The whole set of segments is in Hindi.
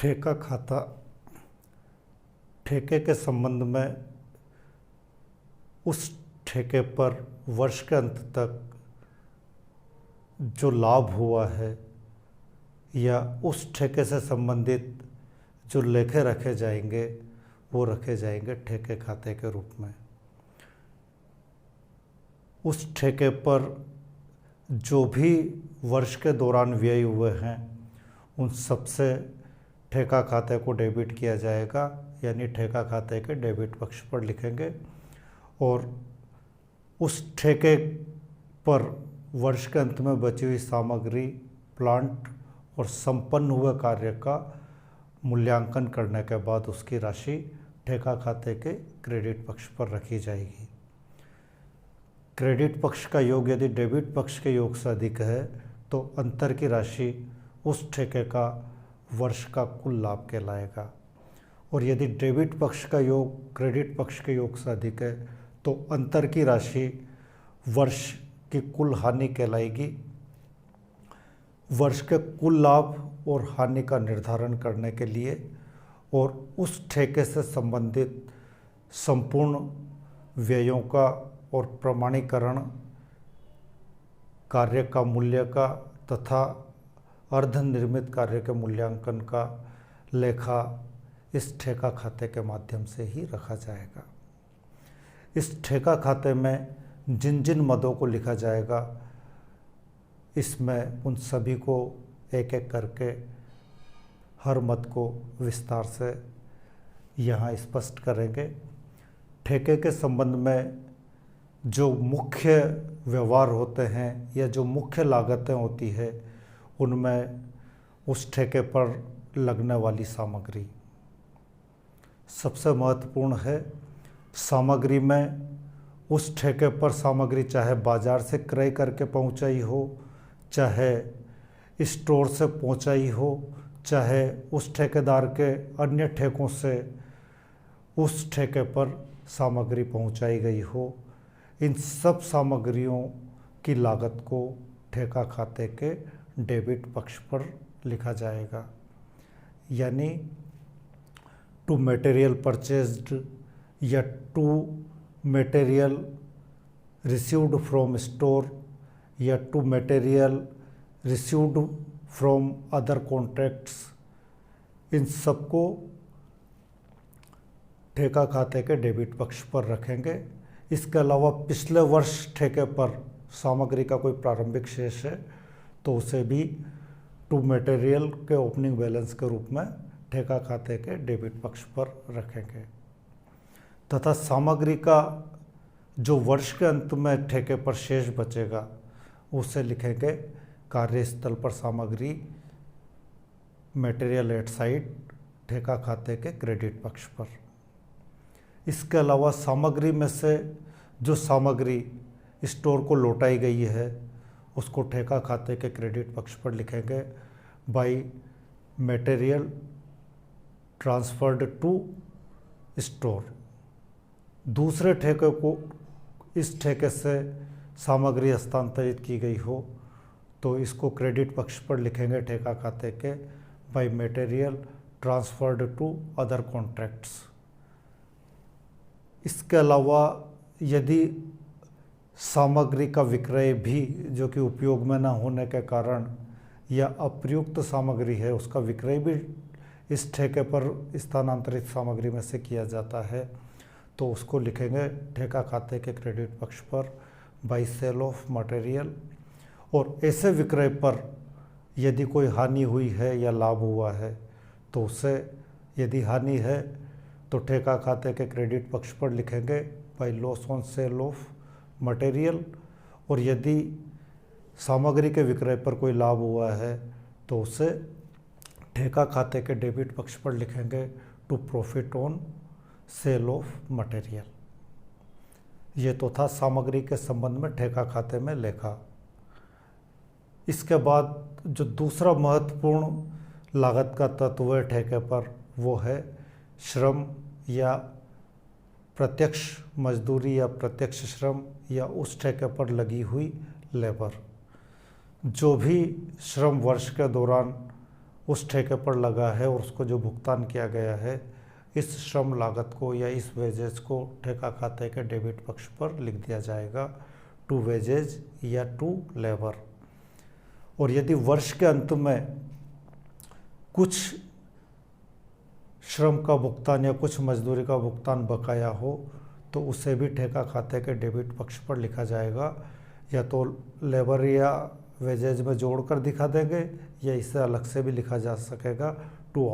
ठेका खाता ठेके के संबंध में उस ठेके पर वर्ष के अंत तक जो लाभ हुआ है या उस ठेके से संबंधित जो लेखे रखे जाएंगे वो रखे जाएंगे ठेके खाते के रूप में। उस ठेके पर जो भी वर्ष के दौरान व्यय हुए हैं उन सबसे ठेका खाते को डेबिट किया जाएगा, यानी ठेका खाते के डेबिट पक्ष पर लिखेंगे। और उस ठेके पर वर्ष के अंत में बची हुई सामग्री, प्लांट और संपन्न हुए कार्य का मूल्यांकन करने के बाद उसकी राशि ठेका खाते के क्रेडिट पक्ष पर रखी जाएगी। क्रेडिट पक्ष का योग यदि डेबिट पक्ष के योग से अधिक है तो अंतर की राशि उस ठेके का वर्ष का कुल लाभ कहलाएगा, और यदि डेबिट पक्ष का योग क्रेडिट पक्ष के योग से अधिक है तो अंतर की राशि वर्ष की कुल हानि कहलाएगी। वर्ष के कुल लाभ और हानि का निर्धारण करने के लिए और उस ठेके से संबंधित संपूर्ण व्ययों का और प्रमाणीकरण कार्य का मूल्य का तथा अर्धनिर्मित कार्य के मूल्यांकन का लेखा इस ठेका खाते के माध्यम से ही रखा जाएगा। इस ठेका खाते में जिन जिन मदों को लिखा जाएगा इसमें उन सभी को एक एक करके हर मद को विस्तार से यहाँ स्पष्ट करेंगे। ठेके के संबंध में जो मुख्य व्यवहार होते हैं या जो मुख्य लागतें होती है उनमें उस ठेके पर लगने वाली सामग्री सबसे महत्वपूर्ण है। सामग्री में उस ठेके पर सामग्री चाहे बाज़ार से क्रय करके पहुंचाई हो, चाहे स्टोर से पहुंचाई हो, चाहे उस ठेकेदार के अन्य ठेकों से उस ठेके पर सामग्री पहुंचाई गई हो, इन सब सामग्रियों की लागत को ठेका खाते के डेबिट पक्ष पर लिखा जाएगा। यानी टू मटेरियल परचेज्ड या to material received from store या to material received from other contracts, इन सबको ठेका खाते के डेबिट पक्ष पर रखेंगे। इसके अलावा पिछले वर्ष ठेके पर सामग्री का कोई प्रारंभिक शेष है तो उसे भी टू मटेरियल के ओपनिंग बैलेंस के रूप में ठेका खाते के डेबिट पक्ष पर रखेंगे। तथा सामग्री का जो वर्ष के अंत में ठेके पर शेष बचेगा उसे लिखेंगे कार्यस्थल पर सामग्री, मटेरियल एट साइट, ठेका खाते के क्रेडिट पक्ष पर। इसके अलावा सामग्री में से जो सामग्री स्टोर को लौटाई गई है उसको ठेका खाते के क्रेडिट पक्ष पर लिखेंगे by material transferred to store. दूसरे ठेके को इस ठेके से सामग्री हस्तांतरित की गई हो तो इसको क्रेडिट पक्ष पर लिखेंगे ठेका खाते के by material transferred to other contracts. इसके अलावा यदि सामग्री का विक्रय भी जो कि उपयोग में न होने के कारण या अप्रयुक्त सामग्री है उसका विक्रय भी इस ठेके पर स्थानांतरित सामग्री में से किया जाता है तो उसको लिखेंगे ठेका खाते के क्रेडिट पक्ष पर बाय सेल ऑफ मटेरियल। और ऐसे विक्रय पर यदि कोई हानि हुई है या लाभ हुआ है तो उसे, यदि हानि है तो ठेका खाते के क्रेडिट पक्ष पर लिखेंगे by loss on sale of material. और यदि सामग्री के विक्रय पर कोई लाभ हुआ है तो उसे ठेका खाते के डेबिट पक्ष पर लिखेंगे to profit on sale of material. ये तो था सामग्री के संबंध में ठेका खाते में लेखा। इसके बाद जो दूसरा महत्वपूर्ण लागत का तत्व है ठेके पर वो है श्रम या प्रत्यक्ष मजदूरी या प्रत्यक्ष श्रम या उस ठेके पर लगी हुई लेबर। जो भी श्रम वर्ष के दौरान उस ठेके पर लगा है और उसको जो भुगतान किया गया है, इस श्रम लागत को या इस वेजेज को ठेका खाते के डेबिट पक्ष पर लिख दिया जाएगा, टू वेजेज या टू लेबर। और यदि वर्ष के अंत में कुछ श्रम का भुगतान या कुछ मजदूरी का भुगतान बकाया हो तो उसे भी ठेका खाते के डेबिट पक्ष पर लिखा जाएगा, या तो लेबर या वेजेज में जोड़कर दिखा देंगे या इसे अलग से भी लिखा जा सकेगा, टू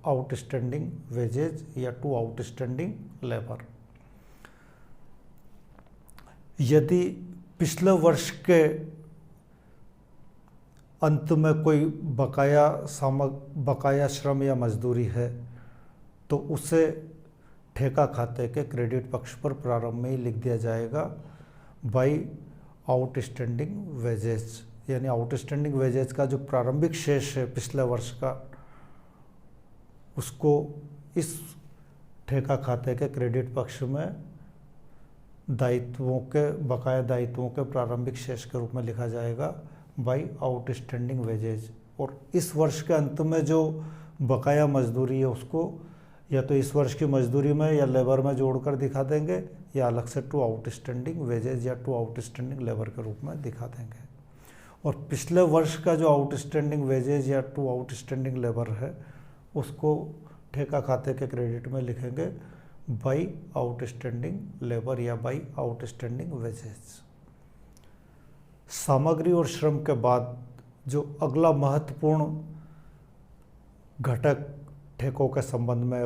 आउटस्टैंडिंग वेजेज या टू आउटस्टैंडिंग लेबर। यदि पिछले वर्ष के अंत में कोई बकाया श्रम या मजदूरी है तो उसे ठेका खाते के क्रेडिट पक्ष पर प्रारंभ में ही लिख दिया जाएगा बाई आउटस्टैंडिंग वेजेज, यानी आउटस्टैंडिंग वेजेज का जो प्रारंभिक शेष है पिछले वर्ष का, उसको इस ठेका खाते के क्रेडिट पक्ष में बकाया दायित्वों के प्रारंभिक शेष के रूप में लिखा जाएगा बाई आउटस्टैंडिंग वेजेज। और इस वर्ष के अंत में जो बकाया मजदूरी है उसको या तो इस वर्ष की मजदूरी में या लेबर में जोड़कर दिखा देंगे या अलग से टू आउटस्टैंडिंग वेजेज या टू आउटस्टैंडिंग लेबर के रूप में दिखा देंगे। और पिछले वर्ष का जो आउटस्टैंडिंग वेजेज या टू आउटस्टैंडिंग लेबर है उसको ठेका खाते के क्रेडिट में लिखेंगे बाई आउटस्टैंडिंग लेबर या बाई आउटस्टैंडिंग वेजेज। सामग्री और श्रम के बाद जो अगला महत्वपूर्ण घटक ठेकों के संबंध में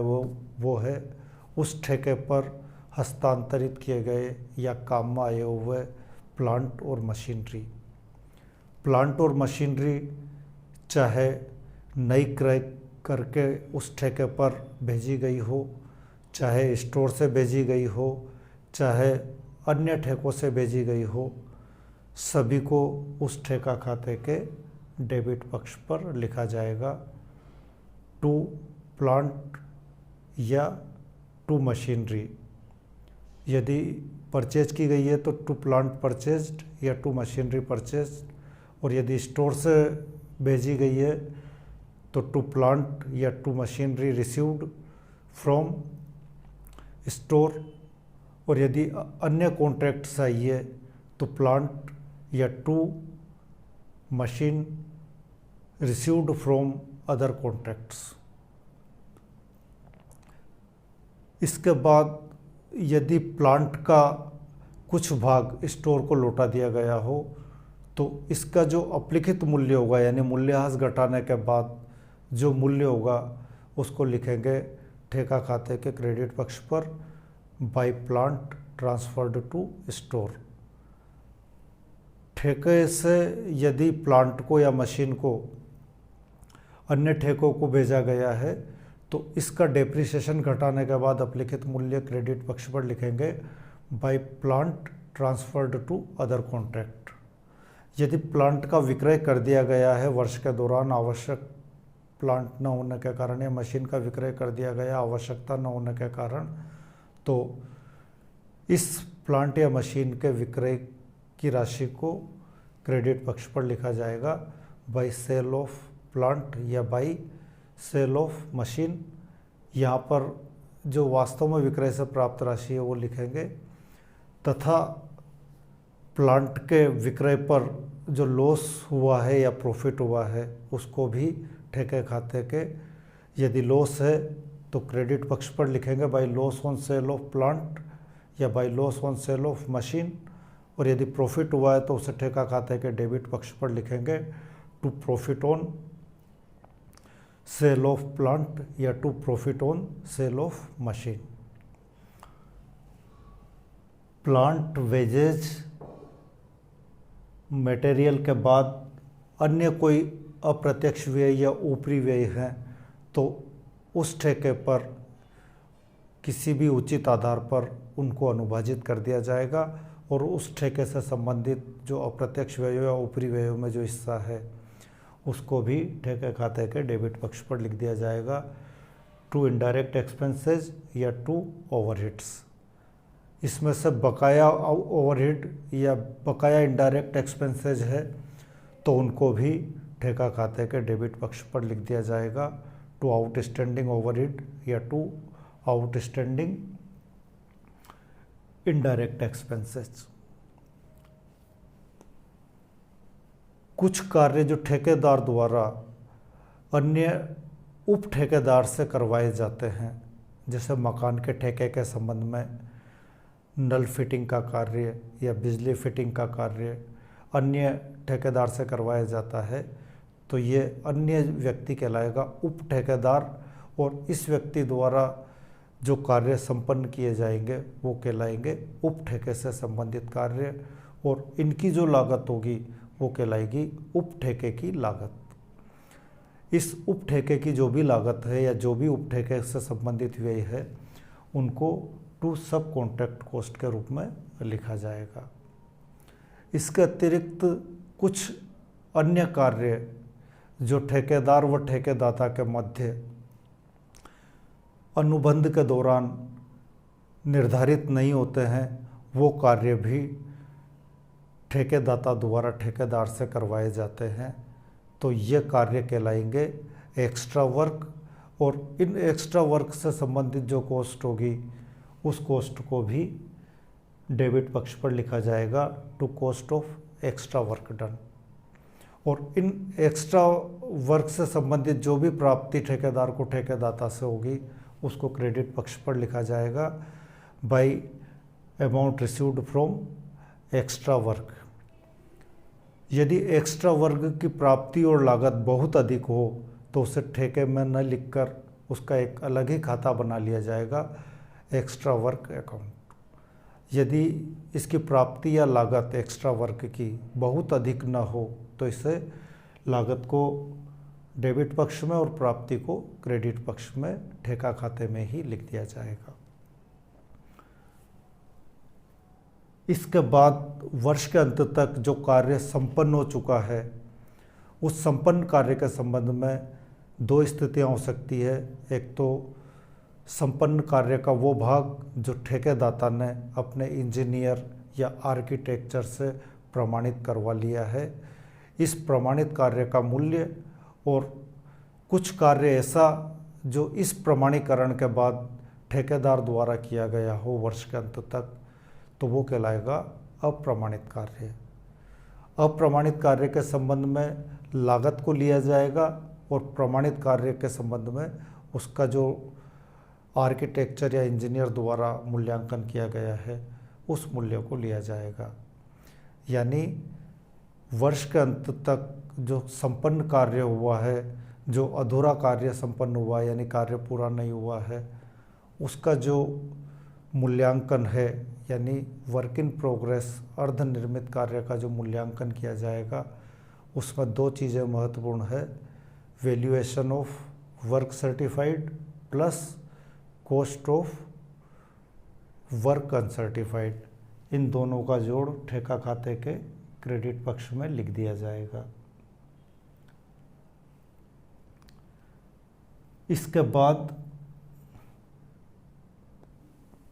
वो है उस ठेके पर हस्तांतरित किए गए या काम में आए हुए प्लांट और मशीनरी। प्लांट और मशीनरी चाहे नई क्रय करके उस ठेके पर भेजी गई हो, चाहे स्टोर से भेजी गई हो, चाहे अन्य ठेकों से भेजी गई हो, सभी को उस ठेका खाते के डेबिट पक्ष पर लिखा जाएगा टू प्लांट या टू मशीनरी। यदि परचेज की गई है तो टू प्लांट परचेज्ड या टू मशीनरी परचेज्ड, और यदि स्टोर से भेजी गई है तो टू प्लांट या to machinery received from store, और यदि अन्य कॉन्ट्रैक्ट चाहिए तो प्लांट या to machine received from other contracts. इसके बाद यदि प्लांट का कुछ भाग स्टोर को लौटा दिया गया हो तो इसका जो अप्लिखित मूल्य होगा यानी मूल्यह्रास घटाने के बाद जो मूल्य होगा उसको लिखेंगे ठेका खाते के क्रेडिट पक्ष पर by plant transferred to store. ठेके से यदि प्लांट को या मशीन को अन्य ठेकों को भेजा गया है तो इसका डेप्रिसिएशन घटाने के बाद अप्लिखित मूल्य क्रेडिट पक्ष पर लिखेंगे by plant transferred to other contract. यदि प्लांट का विक्रय कर दिया गया है वर्ष के दौरान आवश्यक प्लांट न होने के कारण या मशीन का विक्रय कर दिया गया आवश्यकता न होने के कारण, तो इस प्लांट या मशीन के विक्रय की राशि को क्रेडिट पक्ष पर लिखा जाएगा बाय सेल ऑफ प्लांट या बाय सेल ऑफ मशीन। यहाँ पर जो वास्तव में विक्रय से प्राप्त राशि है वो लिखेंगे, तथा प्लांट के विक्रय पर जो लॉस हुआ है या प्रॉफिट हुआ है उसको भी ठेके खाते के, यदि लॉस है तो क्रेडिट पक्ष पर लिखेंगे by loss on sale of plant या by loss on sale of machine, और यदि प्रॉफिट हुआ है तो उसे ठेका खाते के डेबिट पक्ष पर लिखेंगे to profit on sale of plant या to profit on sale of machine. Plant wages material के बाद अन्य कोई अप्रत्यक्ष व्यय या ऊपरी व्यय हैं तो उस ठेके पर किसी भी उचित आधार पर उनको अनुभाजित कर दिया जाएगा और उस ठेके से संबंधित जो अप्रत्यक्ष व्यय या ऊपरी व्ययों में जो हिस्सा है उसको भी ठेके खाते के डेबिट पक्ष पर लिख दिया जाएगा टू इनडायरेक्ट एक्सपेंसेस या टू ओवरहेड्स। इसमें से बकाया ओवरहेड या बकाया इनडायरेक्ट एक्सपेंसेस है तो उनको भी ठेका खाते के डेबिट पक्ष पर लिख दिया जाएगा, टू आउटस्टैंडिंग ओवरहेड या टू आउटस्टैंडिंग इनडायरेक्ट एक्सपेंसेस। कुछ कार्य जो ठेकेदार द्वारा अन्य उप ठेकेदार से करवाए जाते हैं, जैसे मकान के ठेके के संबंध में नल फिटिंग का कार्य या बिजली फिटिंग का कार्य अन्य ठेकेदार से करवाया जाता है, तो ये अन्य व्यक्ति कहलाएगा उप ठेकेदार, और इस व्यक्ति द्वारा जो कार्य संपन्न किए जाएंगे वो कहलाएंगे उप ठेके से संबंधित कार्य, और इनकी जो लागत होगी वो कहलाएगी उप ठेके की लागत। इस उप ठेके की जो भी लागत है या जो भी उप ठेके से संबंधित व्यय है उनको टू सब कॉन्ट्रैक्ट कॉस्ट के रूप में लिखा जाएगा। इसके अतिरिक्त कुछ अन्य कार्य जो ठेकेदार व ठेकेदाता के मध्य अनुबंध के दौरान निर्धारित नहीं होते हैं, वो कार्य भी ठेकेदाता द्वारा ठेकेदार से करवाए जाते हैं, तो ये कार्य कहलाएंगे एक्स्ट्रा वर्क, और इन एक्स्ट्रा वर्क से संबंधित जो कॉस्ट होगी उस कॉस्ट को भी डेबिट पक्ष पर लिखा जाएगा, to cost of extra work done. और इन एक्स्ट्रा वर्क से संबंधित जो भी प्राप्ति ठेकेदार को ठेकेदाता से होगी उसको क्रेडिट पक्ष पर लिखा जाएगा, bye amount received from extra work. यदि एक्स्ट्रा वर्क की प्राप्ति और लागत बहुत अधिक हो तो उसे ठेके में न लिखकर उसका एक अलग ही खाता बना लिया जाएगा, एक्स्ट्रा वर्क अकाउंट। यदि इसकी प्राप्ति या लागत एक्स्ट्रा वर्क की बहुत अधिक न हो तो इसे लागत को डेबिट पक्ष में और प्राप्ति को क्रेडिट पक्ष में ठेका खाते में ही लिख दिया जाएगा। इसके बाद वर्ष के अंत तक जो कार्य संपन्न हो चुका है उस संपन्न कार्य के संबंध में दो स्थितियां हो सकती है। एक तो संपन्न कार्य का वो भाग जो ठेकेदाता ने अपने इंजीनियर या आर्किटेक्चर से प्रमाणित करवा लिया है, इस प्रमाणित कार्य का मूल्य, और कुछ कार्य ऐसा जो इस प्रमाणीकरण के बाद ठेकेदार द्वारा किया गया हो वर्ष के अंत तक, तो वो कहलाएगा अप्रमाणित कार्य। अप्रमाणित कार्य के संबंध में लागत को लिया जाएगा और प्रमाणित कार्य के संबंध में उसका जो आर्किटेक्चर या इंजीनियर द्वारा मूल्यांकन किया गया है उस मूल्य को लिया जाएगा। यानी वर्ष के अंत तक जो संपन्न कार्य हुआ है, जो अधूरा कार्य संपन्न हुआ है यानी कार्य पूरा नहीं हुआ है, उसका जो मूल्यांकन है यानी वर्क इन प्रोग्रेस अर्धनिर्मित कार्य का जो मूल्यांकन किया जाएगा, उसमें दो चीज़ें महत्वपूर्ण है, valuation of work certified plus cost of work uncertified. इन दोनों का जोड़ ठेका खाते के क्रेडिट पक्ष में लिख दिया जाएगा। इसके बाद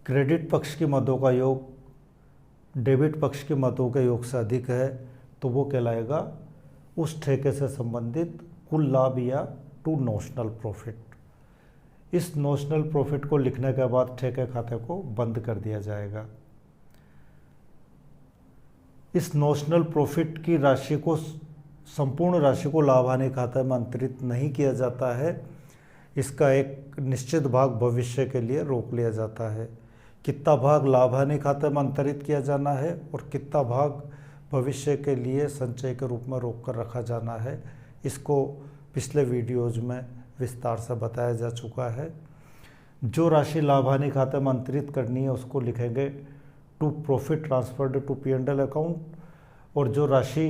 क्रेडिट पक्ष की मदों का योग डेबिट पक्ष की मदों के योग से अधिक है तो वो कहलाएगा उस ठेके से संबंधित कुल लाभ या टू नोशनल प्रॉफिट। इस नोशनल प्रॉफिट को लिखने के बाद ठेके खाते को बंद कर दिया जाएगा। इस नोशनल प्रॉफिट की राशि को, संपूर्ण राशि को लाभ हानि खाते में अंतरित नहीं किया जाता है। इसका एक निश्चित भाग भविष्य के लिए रोक लिया जाता है। कितना भाग लाभ हानि खाते में अंतरित किया जाना है और कितना भाग भविष्य के लिए संचय के रूप में रोक कर रखा जाना है, इसको पिछले वीडियोज में विस्तार से बताया जा चुका है। जो राशि लाभ हानि खाते में अंतरित करनी है उसको लिखेंगे to profit transferred to P&L account, और जो राशि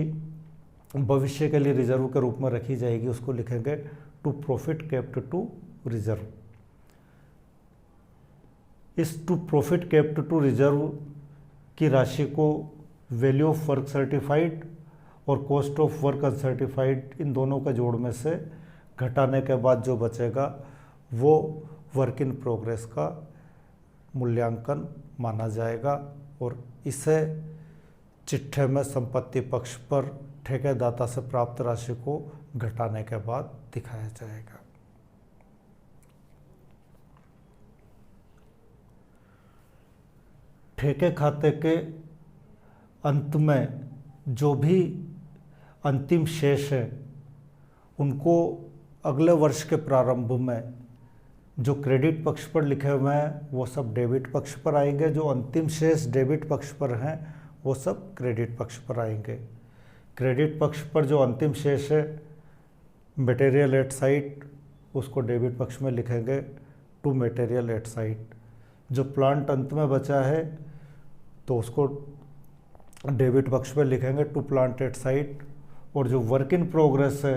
भविष्य के लिए रिजर्व के रूप में रखी जाएगी उसको लिखेंगे to profit kept to reserve. इस to profit kept to reserve की राशि को वैल्यू ऑफ वर्क सर्टिफाइड और कॉस्ट ऑफ वर्क अनसर्टिफाइड, इन दोनों के जोड़ में से घटाने के बाद जो बचेगा वो वर्क इन प्रोग्रेस का मूल्यांकन माना जाएगा, और इसे चिट्ठे में संपत्ति पक्ष पर ठेकेदाता से प्राप्त राशि को घटाने के बाद दिखाया जाएगा। ठेके खाते के अंत में जो भी अंतिम शेष है उनको अगले वर्ष के प्रारंभ में जो क्रेडिट पक्ष पर लिखे हुए हैं वो सब डेबिट पक्ष पर आएंगे, जो अंतिम शेष डेबिट पक्ष पर हैं वो सब क्रेडिट पक्ष पर आएंगे। क्रेडिट पक्ष पर जो अंतिम शेष है मटेरियल एट साइट, उसको डेबिट पक्ष में लिखेंगे टू मटेरियल एट साइट। जो प्लांट अंत में बचा है तो उसको डेबिट पक्ष में लिखेंगे टू प्लांट एट साइट। और जो वर्क इन प्रोग्रेस है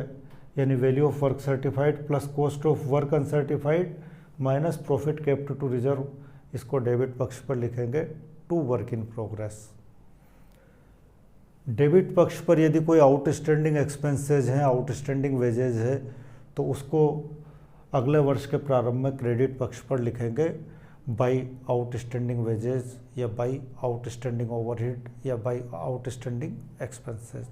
यानी value of work certified plus cost of work uncertified minus profit kept to reserve, इसको डेबिट पक्ष पर लिखेंगे to work in progress. Debit पक्ष पर यदि कोई आउटस्टैंडिंग एक्सपेंसेज हैं, आउटस्टैंडिंग वेजेज है, तो उसको अगले वर्ष के प्रारंभ में क्रेडिट पक्ष पर लिखेंगे बाई आउटस्टैंडिंग वेजेज या बाई आउटस्टैंडिंग ओवरहेड या बाई आउटस्टैंडिंग एक्सपेंसेज।